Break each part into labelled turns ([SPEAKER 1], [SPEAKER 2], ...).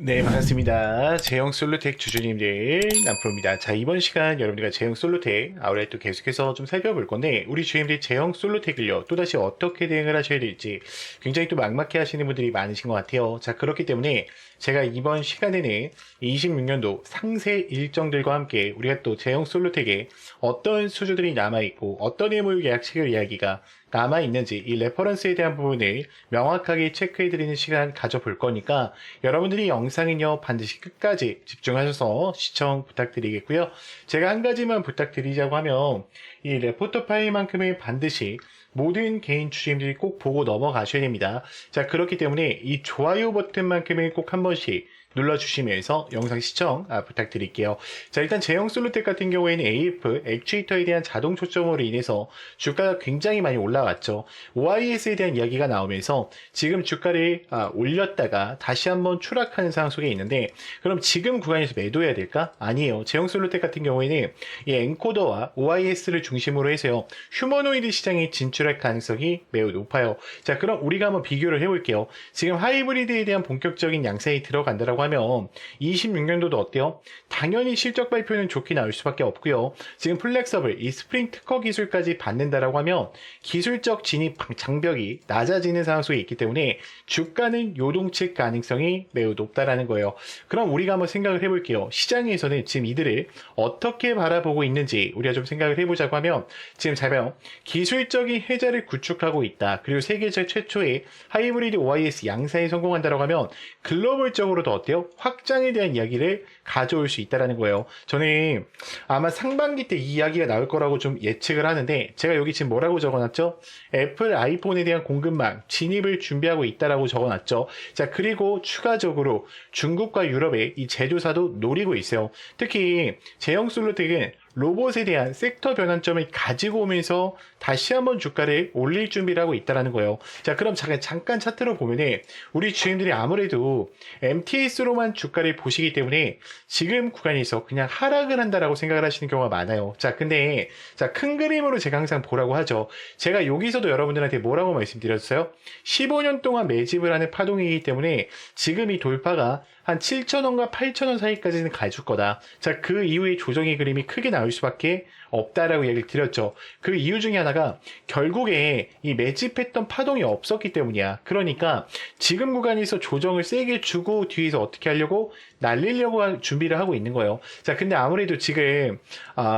[SPEAKER 1] 네, 반갑습니다. 제형 솔루텍 주주님들, 남프로입니다. 자, 이번 시간 여러분들과 제형 솔루텍 아웃렛도 계속해서 좀 살펴볼 건데, 우리 주주님들 제형 솔루텍을요, 또다시 어떻게 대응을 하셔야 될지 굉장히 또 막막해 하시는 분들이 많으신 것 같아요. 자, 그렇기 때문에 제가 이번 시간에는 26년도 상세 일정들과 함께 우리가 또 제형 솔루텍에 어떤 수주들이 남아있고, 어떤 의무 계약 체결 이야기가 남아있는지 이 레퍼런스에 대한 부분을 명확하게 체크해드리는 시간 가져볼 거니까 여러분들이 영상은요 반드시 끝까지 집중하셔서 시청 부탁드리겠고요. 제가 한 가지만 부탁드리자고 하면 이 레포터 파일만큼은 반드시 모든 개인 주주님들이 꼭 보고 넘어가셔야 됩니다. 자, 그렇기 때문에 이 좋아요 버튼만큼은 꼭 한 번씩 눌러주시면서 영상 시청 부탁드릴게요. 자, 일단 제형 솔루텍 같은 경우에는 AF, 액추에이터에 대한 자동 초점으로 인해서 주가가 굉장히 많이 올라왔죠. OIS에 대한 이야기가 나오면서 지금 주가를 올렸다가 다시 한번 추락하는 상황 속에 있는데, 그럼 지금 구간에서 매도해야 될까? 아니에요. 제형 솔루텍 같은 경우에는 이 엔코더와 OIS를 중심으로 해서요, 휴머노이드 시장에 진출할 가능성이 매우 높아요. 자, 그럼 우리가 한번 비교를 해볼게요. 지금 하이브리드에 대한 본격적인 양상이 들어간다라고 하면 26년도도 어때요? 당연히 실적 발표는 좋게 나올 수밖에 없고요. 지금 플렉서블, 이 스프링 특허 기술까지 받는다라고 하면 기술적 진입 장벽이 낮아지는 상황 속에 있기 때문에 주가는 요동칠 가능성이 매우 높다라는 거예요. 그럼 우리가 한번 생각을 해볼게요. 시장에서는 지금 이들을 어떻게 바라보고 있는지 우리가 좀 생각을 해보자고 하면, 지금 잘 봐요. 기술적인 해자를 구축하고 있다. 그리고 세계적 최초의 하이브리드 OIS 양산에 성공한다라고 하면 글로벌적으로도 어때요? 확장에 대한 이야기를 가져올 수 있다는 거예요. 저는 아마 상반기 때 이 이야기가 나올 거라고 좀 예측을 하는데, 제가 여기 지금 뭐라고 적어놨죠? 애플 아이폰에 대한 공급망 진입을 준비하고 있다라고 적어놨죠. 자, 그리고 추가적으로 중국과 유럽의 이 제조사도 노리고 있어요. 특히 제형 솔루텍은 로봇에 대한 섹터 변환점을 가지고 오면서 다시 한번 주가를 올릴 준비를 하고 있다는 거예요. 자, 그럼 잠깐 차트로 보면은 우리 주인들이 아무래도 MTS로만 주가를 보시기 때문에 지금 구간에서 그냥 하락을 한다라고 생각을 하시는 경우가 많아요. 자, 근데 큰 그림으로 제가 항상 보라고 하죠. 제가 여기서도 여러분들한테 뭐라고 말씀드렸어요? 15년 동안 매집을 하는 파동이기 때문에 지금 이 돌파가 한 7,000원과 8,000원 사이까지는 가줄 거다. 자, 그 이후에 조정의 그림이 크게 나올 수밖에 없다라고 얘기를 드렸죠. 그 이유 중에 하나가 결국에 이 매집했던 파동이 없었기 때문이야. 그러니까 지금 구간에서 조정을 세게 주고 뒤에서 어떻게 하려고 날리려고 준비를 하고 있는 거예요. 자, 근데 아무래도 지금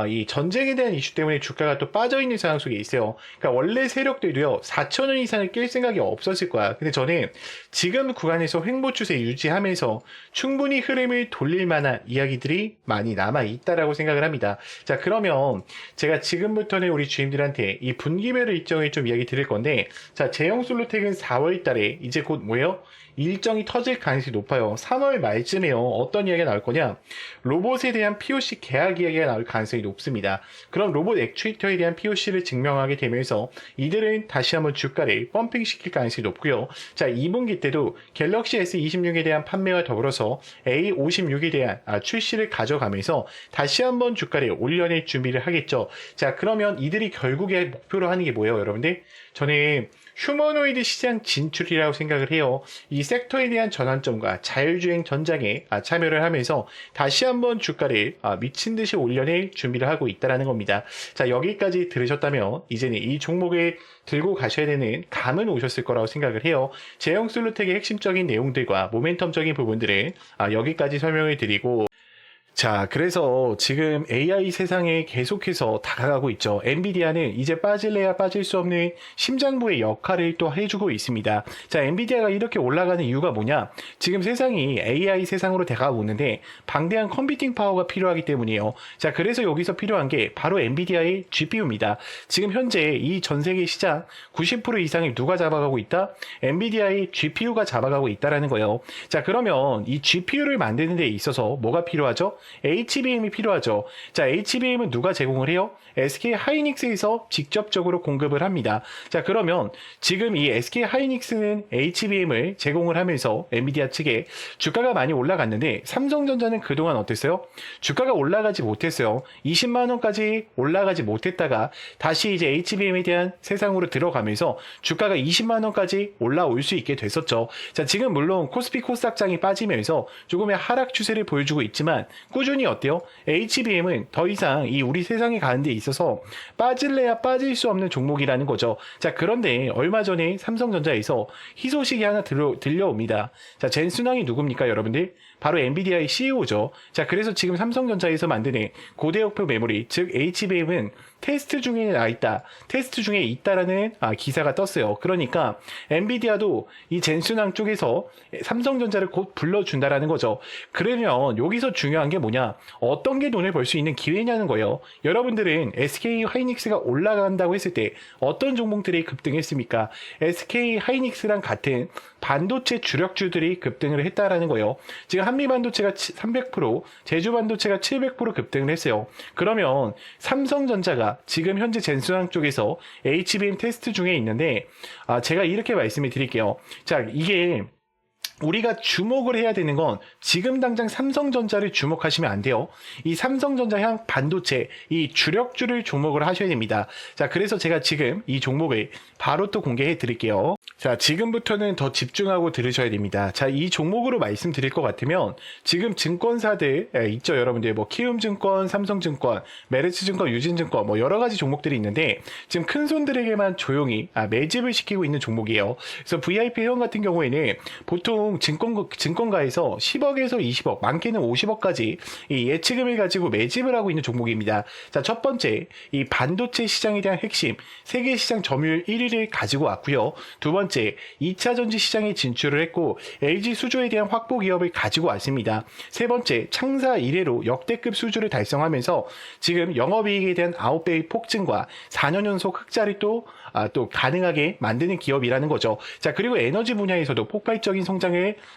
[SPEAKER 1] 이 전쟁에 대한 이슈 때문에 주가가 또 빠져있는 상황 속에 있어요. 그러니까 원래 세력들도요 4,000원 이상을 깰 생각이 없었을 거야. 근데 저는 지금 구간에서 횡보 추세 유지하면서 충분히 흐름을 돌릴 만한 이야기들이 많이 남아있다라고 생각을 합니다. 자, 그러면 제가 지금부터는 우리 주임들한테 이 분기별 일정을 좀 이야기 드릴 건데, 자, 제형 솔루텍은 4월 달에 이제 곧 뭐예요? 일정이 터질 가능성이 높아요. 3월 말쯤에요. 어떤 이야기가 나올 거냐? 로봇에 대한 POC 계약 이야기가 나올 가능성이 높습니다. 그럼 로봇 액추에이터에 대한 POC를 증명하게 되면서 이들은 다시 한번 주가를 펌핑시킬 가능성이 높고요. 자, 2분기 때도 갤럭시 S26에 대한 판매와 더불어서 A56에 대한 출시를 가져가면서 다시 한번 주가를 올려낼 준비를 하겠죠. 자, 그러면 이들이 결국에 목표로 하는 게 뭐예요, 여러분들? 저는 휴머노이드 시장 진출이라고 생각을 해요. 이 섹터에 대한 전환점과 자율주행 전장에 참여를 하면서 다시 한번 주가를 미친 듯이 올려낼 준비를 하고 있다는 겁니다. 자, 여기까지 들으셨다면 이제는 이 종목을 들고 가셔야 되는 감은 오셨을 거라고 생각을 해요. 제형 솔루텍의 핵심적인 내용들과 모멘텀적인 부분들을 여기까지 설명을 드리고, 자, 그래서 지금 AI 세상에 계속해서 다가가고 있죠. 엔비디아는 이제 빠질래야 빠질 수 없는 심장부의 역할을 또 해주고 있습니다. 자, 엔비디아가 이렇게 올라가는 이유가 뭐냐? 지금 세상이 AI 세상으로 다가가고 있는데 방대한 컴퓨팅 파워가 필요하기 때문이에요. 자, 그래서 여기서 필요한 게 바로 엔비디아의 GPU입니다. 지금 현재 이 전 세계 시장 90% 이상을 누가 잡아가고 있다? 엔비디아의 GPU가 잡아가고 있다라는 거예요. 자, 그러면 이 GPU를 만드는 데 있어서 뭐가 필요하죠? HBM이 필요하죠. 자, HBM은 누가 제공을 해요? SK 하이닉스에서 직접적으로 공급을 합니다. 자, 그러면 지금 이 SK 하이닉스는 HBM을 제공을 하면서 엔비디아 측에 주가가 많이 올라갔는데 삼성전자는 그동안 어땠어요? 주가가 올라가지 못했어요. 20만 원까지 올라가지 못했다가 다시 이제 HBM에 대한 세상으로 들어가면서 주가가 20만 원까지 올라올 수 있게 됐었죠. 자, 지금 물론 코스피 코스닥장이 빠지면서 조금의 하락 추세를 보여주고 있지만 꾸준히 어때요? HBM은 더 이상 이 우리 세상에 가는 데 있어서 빠질래야 빠질 수 없는 종목이라는 거죠. 자, 그런데 얼마 전에 삼성전자에서 희소식이 하나 들려옵니다. 자, 젠순왕이 누굽니까, 여러분들? 바로 엔비디아의 CEO죠. 자, 그래서 지금 삼성전자에서 만드는 고대역폭 메모리, 즉 HBM은 테스트 중에 테스트 중에 있다라는 기사가 떴어요. 그러니까 엔비디아도 이 젠순왕 쪽에서 삼성전자를 곧 불러준다라는 거죠. 그러면 여기서 중요한 게 뭐냐? 어떤 게 돈을 벌 수 있는 기회냐는 거예요. 여러분들은 SK 하이닉스가 올라간다고 했을 때 어떤 종목들이 급등했습니까? SK 하이닉스랑 같은 반도체 주력주들이 급등을 했다라는 거예요. 지금 한미반도체가 300%, 제주반도체가 700% 급등을 했어요. 그러면 삼성전자가 지금 현재 젠순왕 쪽에서 HBM 테스트 중에 있는데 제가 이렇게 말씀을 드릴게요. 자, 이게 우리가 주목을 해야 되는 건 지금 당장 삼성전자를 주목하시면 안 돼요. 이 삼성전자 향 반도체, 이 주력주를 주목을 하셔야 됩니다. 자, 그래서 제가 지금 이 종목을 바로 또 공개해 드릴게요. 자, 지금부터는 더 집중하고 들으셔야 됩니다. 자, 이 종목으로 말씀드릴 것 같으면 지금 증권사들 있죠, 여러분들. 뭐 키움증권, 삼성증권, 메르츠증권, 유진증권 뭐 여러 가지 종목들이 있는데 지금 큰 손들에게만 조용히 매집을 시키고 있는 종목이에요. 그래서 VIP 회원 같은 경우에는 보통 증권가에서 10억에서 20억, 많게는 50억까지 이 예치금을 가지고 매집을 하고 있는 종목입니다. 자, 첫 번째, 이 반도체 시장에 대한 핵심, 세계 시장 점유율 1위를 가지고 왔고요. 두 번째, 2차 전지 시장에 진출을 했고 LG 수주에 대한 확보 기업을 가지고 왔습니다. 세 번째, 창사 이래로 역대급 수주를 달성하면서 지금 영업이익에 대한 9배의 폭증과 4년 연속 흑자를 또 가능하게 만드는 기업이라는 거죠. 자, 그리고 에너지 분야에서도 폭발적인 성장을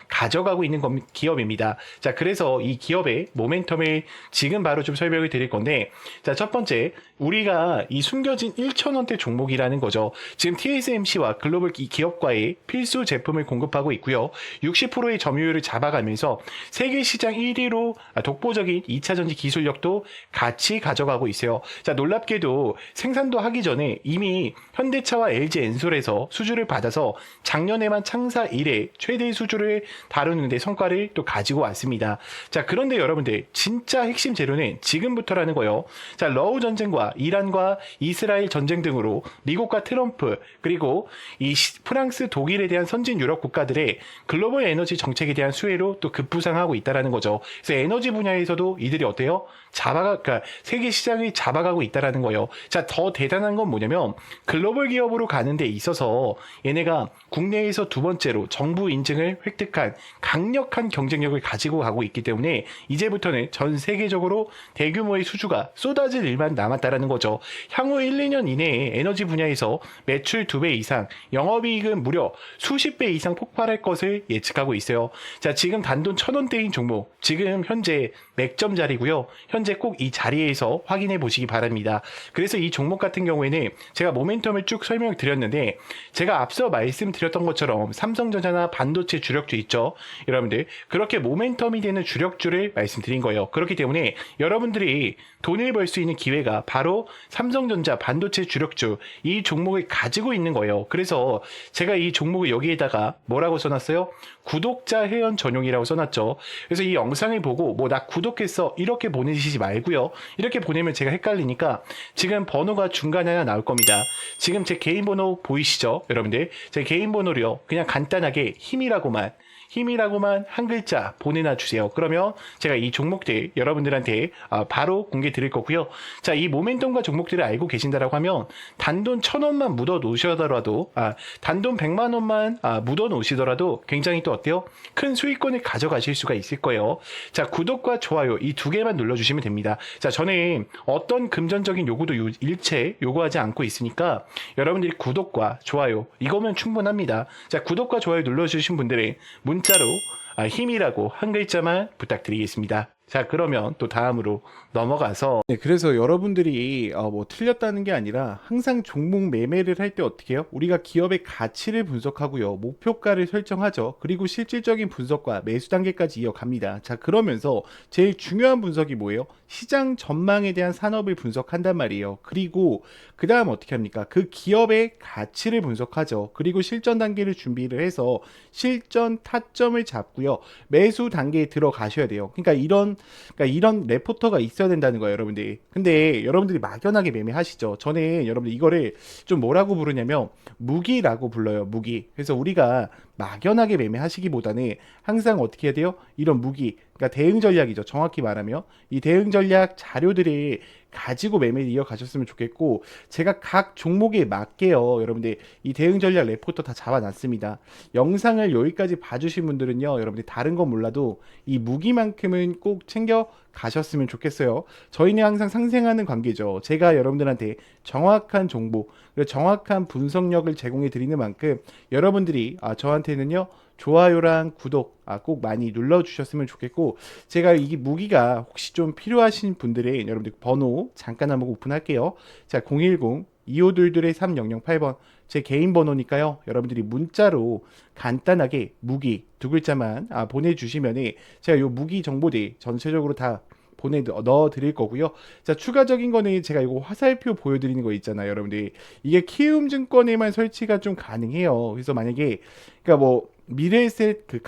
[SPEAKER 1] 가져가고 있는 기업입니다. 자, 그래서 이 기업의 모멘텀을 지금 바로 좀 설명을 드릴 건데, 자, 첫 번째, 우리가 이 숨겨진 1,000원대 종목이라는 거죠. 지금 TSMC와 글로벌 기업과의 필수 제품을 공급하고 있고요. 60%의 점유율을 잡아가면서 세계 시장 1위로 독보적인 2차 전지 기술력도 같이 가져가고 있어요. 자, 놀랍게도 생산도 하기 전에 이미 현대차와 LG 엔솔에서 수주를 받아서 작년에만 창사 이래 최대의 수주를 다루는 데 성과를 또 가지고 왔습니다. 자, 그런데 여러분들 진짜 핵심 재료는 지금부터라는 거예요. 자, 러우 전쟁과 이란과 이스라엘 전쟁 등으로 미국과 트럼프 그리고 이 프랑스, 독일에 대한 선진 유럽 국가들의 글로벌 에너지 정책에 대한 수혜로 또 급부상하고 있다라는 거죠. 그래서 에너지 분야에서도 이들이 어때요? 그러니까 세계 시장이 잡아가고 있다라는 거예요. 자, 더 대단한 건 뭐냐면 글로벌 기업으로 가는 데 있어서 얘네가 국내에서 두 번째로 정부 인증을 획득한 강력한 경쟁력을 가지고 가고 있기 때문에 이제부터는 전 세계적으로 대규모의 수주가 쏟아질 일만 남았다라는 거죠. 향후 1, 2년 이내에 에너지 분야에서 매출 2배 이상, 영업이익은 무려 수십 배 이상 폭발할 것을 예측하고 있어요. 자, 지금 단돈 1,000원대인 종목, 지금 현재 맥점 자리고요. 현재 꼭 이 자리에서 확인해 보시기 바랍니다. 그래서 이 종목 같은 경우에는 제가 모멘텀을 쭉 설명을 드렸는데 제가 앞서 말씀드렸던 것처럼 삼성전자나 반도체 주력주 있죠. 여러분들 그렇게 모멘텀이 되는 주력주를 말씀드린 거예요. 그렇기 때문에 여러분들이 돈을 벌 수 있는 기회가 바로 삼성전자 반도체 주력주 이 종목을 가지고 있는 거예요. 그래서 제가 이 종목을 여기에다가 뭐라고 써놨어요? 구독자 회원 전용이라고 써놨죠. 그래서 이 영상을 보고 뭐 나 구독했어 이렇게 보내시지 말고요. 이렇게 보내면 제가 헷갈리니까 지금 번호가 중간에 하나 나올 겁니다. 지금 제 개인 번호 보이시죠? 여러분들 제 개인 번호로요. 그냥 간단하게 힘이라고만 한 글자 보내놔 주세요. 그러면 제가 이 종목들 여러분들한테 바로 공개 드릴 거고요. 자, 이 모멘텀과 종목들을 알고 계신다라고 하면 단돈 1,000원만 묻어 놓으시더라도 단돈 100만 원만 묻어 놓으시더라도 굉장히 또 어때요? 큰 수익권을 가져가실 수가 있을 거예요. 자, 구독과 좋아요 이 두 개만 눌러주시면 됩니다. 자, 저는 어떤 금전적인 요구도 일체 요구하지 않고 있으니까 여러분들이 구독과 좋아요 이거면 충분합니다. 자, 구독과 좋아요 눌러주신 분들은 문자로 힘이라고 한 글자만 부탁드리겠습니다. 자, 그러면 또 다음으로 넘어가서 네, 그래서 여러분들이 뭐 틀렸다는 게 아니라 항상 종목 매매를 할 때 어떻게 해요? 우리가 기업의 가치를 분석하고요. 목표가를 설정하죠. 그리고 실질적인 분석과 매수 단계까지 이어갑니다. 자, 그러면서 제일 중요한 분석이 뭐예요? 시장 전망에 대한 산업을 분석한단 말이에요. 그리고 그 다음 어떻게 합니까? 그 기업의 가치를 분석하죠. 그리고 실전 단계를 준비를 해서 실전 타점을 잡고요. 매수 단계에 들어가셔야 돼요. 그러니까 이런 레포터가 있어야 된다는 거예요, 여러분들이. 근데 여러분들이 막연하게 매매하시죠. 저는 여러분들 이거를 좀 뭐라고 부르냐면 무기라고 불러요, 무기. 그래서 우리가 막연하게 매매하시기보다는 항상 어떻게 해야 돼요? 이런 무기, 그러니까 대응 전략이죠. 정확히 말하면 이 대응 전략 자료들을 가지고 매매를 이어가셨으면 좋겠고, 제가 각 종목에 맞게요, 여러분들 이 대응 전략 레포터 다 잡아놨습니다. 영상을 여기까지 봐주신 분들은요, 여러분들 다른 건 몰라도 이 무기만큼은 꼭 챙겨 가셨으면 좋겠어요. 저희는 항상 상생하는 관계죠. 제가 여러분들한테 정확한 정보, 그리고 정확한 분석력을 제공해 드리는 만큼 여러분들이 저한테는요, 좋아요랑 구독 꼭 많이 눌러주셨으면 좋겠고, 제가 이 무기가 혹시 좀 필요하신 분들의 여러분들 번호 잠깐 한번 오픈할게요. 자, 010-2522-3008번 제 개인 번호니까요. 여러분들이 문자로 간단하게 무기 두 글자만 보내주시면은 제가 요 무기 정보들 전체적으로 다 넣어 드릴 거고요. 자, 추가적인 거는 제가 이거 화살표 보여드리는 거 있잖아요, 여러분들. 이게 키움증권에만 설치가 좀 가능해요. 그래서 만약에 그러니까 뭐 미래에셋 그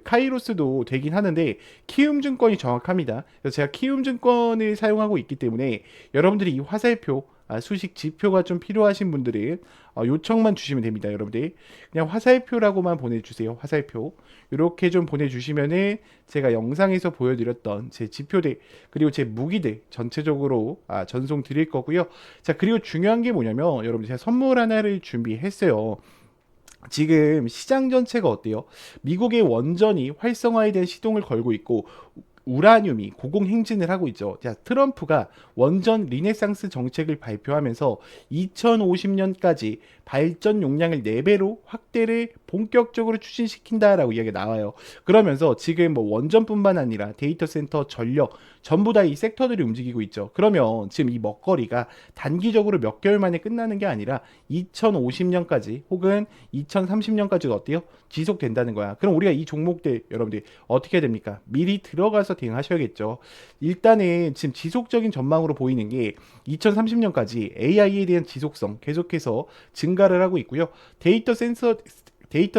[SPEAKER 1] 카이로스도 되긴 하는데 키움증권이 정확합니다. 그래서 제가 키움증권을 사용하고 있기 때문에 여러분들이 이 화살표 수식 지표가 좀 필요하신 분들은 요청만 주시면 됩니다, 여러분들. 그냥 화살표라고만 보내주세요. 화살표 이렇게 좀 보내주시면은 제가 영상에서 보여드렸던 제 지표들 그리고 제 무기들 전체적으로 전송 드릴 거고요. 자, 그리고 중요한 게 뭐냐면 여러분, 제가 선물 하나를 준비했어요. 지금 시장 전체가 어때요? 미국의 원전이 활성화에 대한 시동을 걸고 있고 우라늄이 고공행진을 하고 있죠. 자, 트럼프가 원전 리네상스 정책을 발표하면서 2050년까지 발전 용량을 4배로 확대를 본격적으로 추진시킨다라고 이야기가 나와요. 그러면서 지금 뭐 원전뿐만 아니라 데이터 센터, 전력 전부 다 이 섹터들이 움직이고 있죠. 그러면 지금 이 먹거리가 단기적으로 몇 개월 만에 끝나는 게 아니라 2050년까지 혹은 2030년까지 어때요? 지속된다는 거야. 그럼 우리가 이 종목들 여러분들 어떻게 해야 됩니까? 미리 들어가서 대응하셔야겠죠. 일단은 지금 지속적인 전망으로 보이는 게 2030년까지 AI에 대한 지속성 계속해서 증가를 하고 있고요. 데이터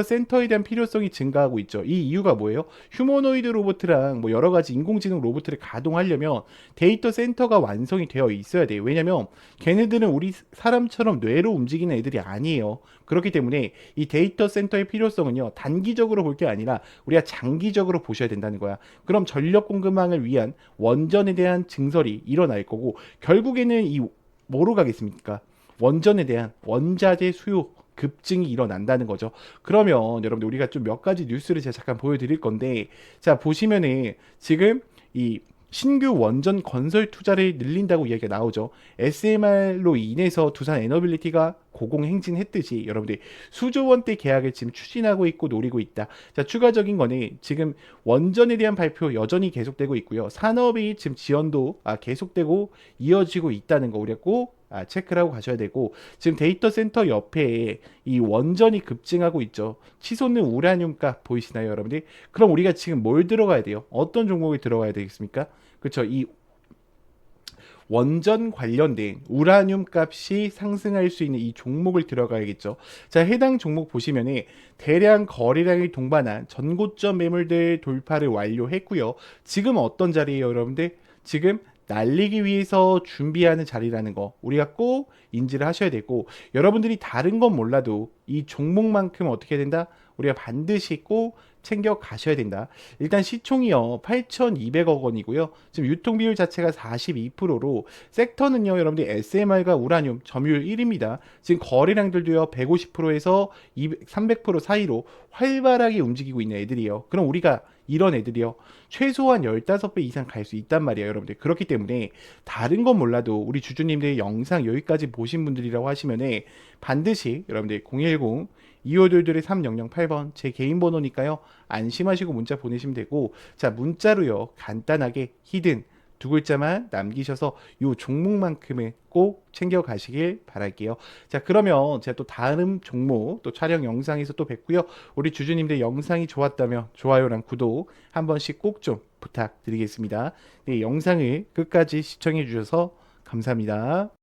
[SPEAKER 1] 센터에 대한 필요성이 증가하고 있죠. 이 이유가 뭐예요? 휴머노이드 로봇이랑 뭐 여러 가지 인공지능 로봇을 가동하려면 데이터 센터가 완성이 되어 있어야 돼요. 왜냐면 걔네들은 우리 사람처럼 뇌로 움직이는 애들이 아니에요. 그렇기 때문에 이 데이터 센터의 필요성은요, 단기적으로 볼 게 아니라 우리가 장기적으로 보셔야 된다는 거야. 그럼 전력 공급망을 위한 원전에 대한 증설이 일어날 거고, 결국에는 이 뭐로 가겠습니까? 원전에 대한 원자재 수요 급증이 일어난다는 거죠. 그러면 여러분들 우리가 좀 몇 가지 뉴스를 제가 잠깐 보여드릴 건데, 자, 보시면은 지금 이 신규 원전 건설 투자를 늘린다고 이야기가 나오죠. SMR로 인해서 두산 에너빌리티가 고공행진했듯이 여러분들이 수조 원대 계약을 지금 추진하고 있고 노리고 있다. 자, 추가적인 거는 지금 원전에 대한 발표 여전히 계속되고 있고요. 산업이 지금 지원도 계속되고 이어지고 있다는 거 우리가 꼭 체크를 하고 가셔야 되고, 지금 데이터 센터 옆에 이 원전이 급증하고 있죠. 치솟는 우라늄 값 보이시나요, 여러분들? 그럼 우리가 지금 뭘 들어가야 돼요? 어떤 종목이 들어가야 되겠습니까? 그렇죠. 이 원전 관련된 우라늄 값이 상승할 수 있는 이 종목을 들어가야겠죠. 자, 해당 종목 보시면은 대량 거래량이 동반한 전고점 매물대 돌파를 완료했고요. 지금 어떤 자리예요, 여러분들? 지금 날리기 위해서 준비하는 자리라는 거 우리가 꼭 인지를 하셔야 되고, 여러분들이 다른 건 몰라도 이 종목만큼 어떻게 된다? 우리가 반드시 꼭 챙겨 가셔야 된다. 일단 시총이요 8,200억 원이고요. 지금 유통 비율 자체가 42%로 섹터는요, 여러분들 SMR과 우라늄 점유율 1위입니다. 지금 거래량들도요 150%에서 200, 300% 사이로 활발하게 움직이고 있는 애들이에요. 그럼 우리가 이런 애들이요 최소한 15배 이상 갈 수 있단 말이에요, 여러분들. 그렇기 때문에 다른 건 몰라도 우리 주주님들 영상 여기까지 보신 분들이라고 하시면은 반드시 여러분들 010 2522 3008번 제 개인 번호니까요. 안심하시고 문자 보내시면 되고, 자, 문자로요. 간단하게 히든 두 글자만 남기셔서 요 종목만큼은 꼭 챙겨 가시길 바랄게요. 자, 그러면 제가 또 다음 종목 또 촬영 영상에서 또 뵙고요. 우리 주주님들 영상이 좋았다면 좋아요랑 구독 한 번씩 꼭 좀 부탁드리겠습니다. 네, 영상을 끝까지 시청해 주셔서 감사합니다.